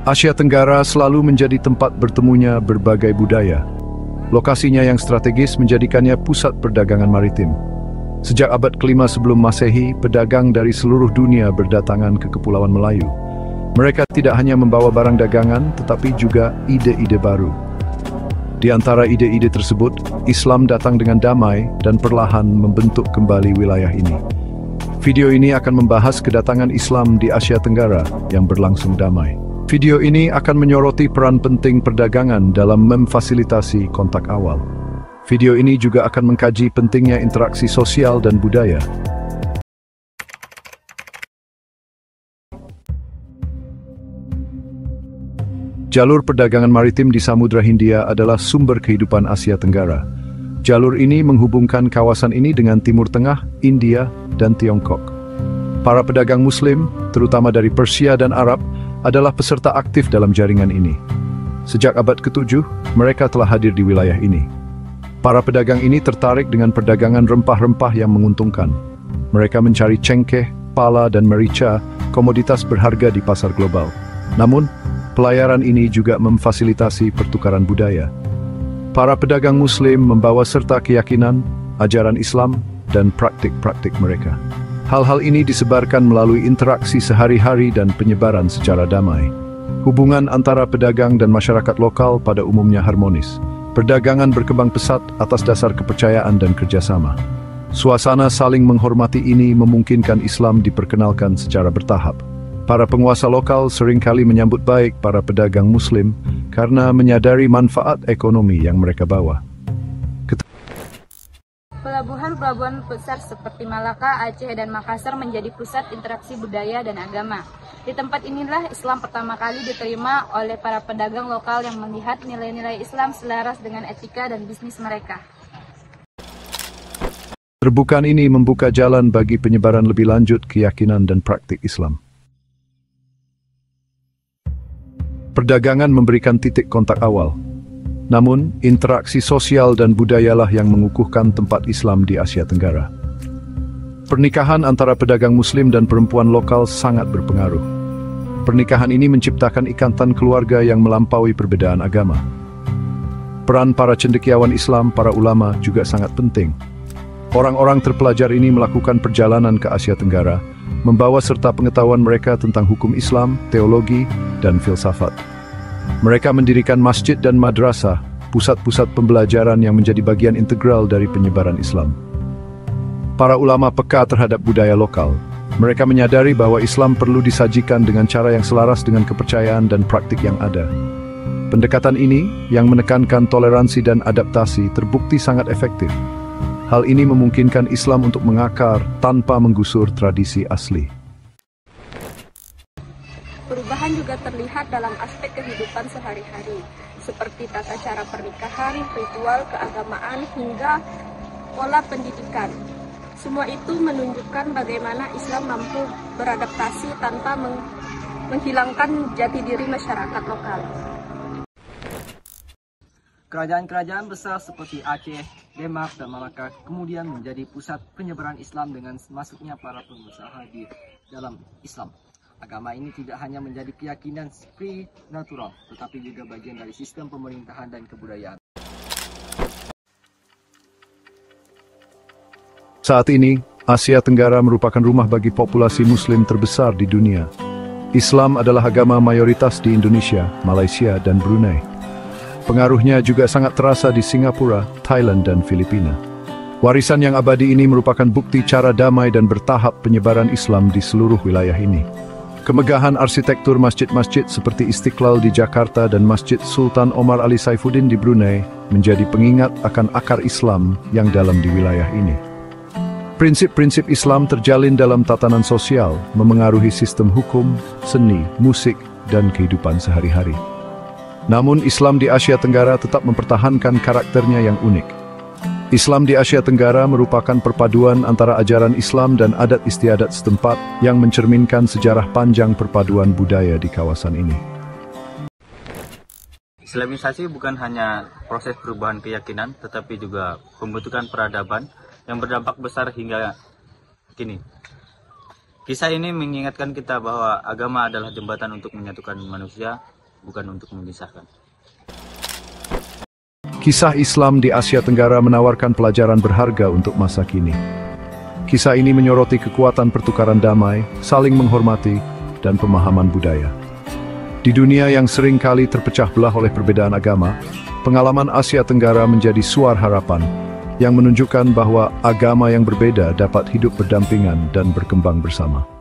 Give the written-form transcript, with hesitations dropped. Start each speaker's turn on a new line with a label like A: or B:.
A: Asia Tenggara selalu menjadi tempat bertemunya berbagai budaya. Lokasinya yang strategis menjadikannya pusat perdagangan maritim. Sejak abad kelima sebelum Masehi, pedagang dari seluruh dunia berdatangan ke Kepulauan Melayu. Mereka tidak hanya membawa barang dagangan, tetapi juga ide-ide baru. Di antara ide-ide tersebut, Islam datang dengan damai dan perlahan membentuk kembali wilayah ini. Video ini akan membahas kedatangan Islam di Asia Tenggara yang berlangsung damai. Video ini akan menyoroti peran penting perdagangan dalam memfasilitasi kontak awal. Video ini juga akan mengkaji pentingnya interaksi sosial dan budaya. Jalur perdagangan maritim di Samudra Hindia adalah sumber kehidupan Asia Tenggara. Jalur ini menghubungkan kawasan ini dengan Timur Tengah, India, dan Tiongkok. Para pedagang Muslim, terutama dari Persia dan Arab, adalah peserta aktif dalam jaringan ini. Sejak abad ke-7, mereka telah hadir di wilayah ini. Para pedagang ini tertarik dengan perdagangan rempah-rempah yang menguntungkan. Mereka mencari cengkeh, pala, dan merica, komoditas berharga di pasar global. Namun, pelayaran ini juga memfasilitasi pertukaran budaya. Para pedagang Muslim membawa serta keyakinan, ajaran Islam, dan praktik-praktik mereka. Hal-hal ini disebarkan melalui interaksi sehari-hari dan penyebaran secara damai. Hubungan antara pedagang dan masyarakat lokal pada umumnya harmonis. Perdagangan berkembang pesat atas dasar kepercayaan dan kerjasama. Suasana saling menghormati ini memungkinkan Islam diperkenalkan secara bertahap. Para penguasa lokal seringkali menyambut baik para pedagang Muslim karena menyadari manfaat ekonomi yang mereka bawa.
B: Pelabuhan-pelabuhan besar seperti Malaka, Aceh, dan Makassar menjadi pusat interaksi budaya dan agama. Di tempat inilah Islam pertama kali diterima oleh para pedagang lokal yang melihat nilai-nilai Islam selaras dengan etika dan bisnis mereka.
A: Terbukaan ini membuka jalan bagi penyebaran lebih lanjut keyakinan dan praktik Islam. Perdagangan memberikan titik kontak awal. Namun, interaksi sosial dan budayalah yang mengukuhkan tempat Islam di Asia Tenggara. Pernikahan antara pedagang Muslim dan perempuan lokal sangat berpengaruh. Pernikahan ini menciptakan ikatan keluarga yang melampaui perbedaan agama. Peran para cendekiawan Islam, para ulama, juga sangat penting. Orang-orang terpelajar ini melakukan perjalanan ke Asia Tenggara, membawa serta pengetahuan mereka tentang hukum Islam, teologi, dan filsafat. Mereka mendirikan masjid dan madrasah, pusat-pusat pembelajaran yang menjadi bagian integral dari penyebaran Islam. Para ulama peka terhadap budaya lokal. Mereka menyadari bahwa Islam perlu disajikan dengan cara yang selaras dengan kepercayaan dan praktik yang ada. Pendekatan ini, yang menekankan toleransi dan adaptasi, terbukti sangat efektif. Hal ini memungkinkan Islam untuk mengakar tanpa menggusur tradisi asli.
B: Perubahan juga terlihat dalam aspek kehidupan sehari-hari, seperti tata cara pernikahan, ritual keagamaan, hingga pola pendidikan. Semua itu menunjukkan bagaimana Islam mampu beradaptasi tanpa menghilangkan jati diri masyarakat lokal.
C: Kerajaan-kerajaan besar seperti Aceh, Demak, dan Malaka kemudian menjadi pusat penyebaran Islam dengan masuknya para pengusaha di dalam Islam. Agama ini tidak hanya menjadi keyakinan spiritual, tetapi juga bagian dari sistem pemerintahan dan kebudayaan.
A: Saat ini, Asia Tenggara merupakan rumah bagi populasi Muslim terbesar di dunia. Islam adalah agama mayoritas di Indonesia, Malaysia, dan Brunei. Pengaruhnya juga sangat terasa di Singapura, Thailand, dan Filipina. Warisan yang abadi ini merupakan bukti cara damai dan bertahap penyebaran Islam di seluruh wilayah ini. Kemegahan arsitektur masjid-masjid seperti Istiqlal di Jakarta dan Masjid Sultan Omar Ali Saifuddin di Brunei menjadi pengingat akan akar Islam yang dalam di wilayah ini. Prinsip-prinsip Islam terjalin dalam tatanan sosial, memengaruhi sistem hukum, seni, musik, dan kehidupan sehari-hari. Namun Islam di Asia Tenggara tetap mempertahankan karakternya yang unik. Islam di Asia Tenggara merupakan perpaduan antara ajaran Islam dan adat istiadat setempat yang mencerminkan sejarah panjang perpaduan budaya di kawasan ini.
D: Islamisasi bukan hanya proses perubahan keyakinan, tetapi juga pembentukan peradaban yang berdampak besar hingga kini. Kisah ini mengingatkan kita bahwa agama adalah jembatan untuk menyatukan manusia, bukan untuk memisahkan.
A: Kisah Islam di Asia Tenggara menawarkan pelajaran berharga untuk masa kini. Kisah ini menyoroti kekuatan pertukaran damai, saling menghormati, dan pemahaman budaya. Di dunia yang sering kali terpecah belah oleh perbedaan agama, pengalaman Asia Tenggara menjadi suara harapan yang menunjukkan bahwa agama yang berbeda dapat hidup berdampingan dan berkembang bersama.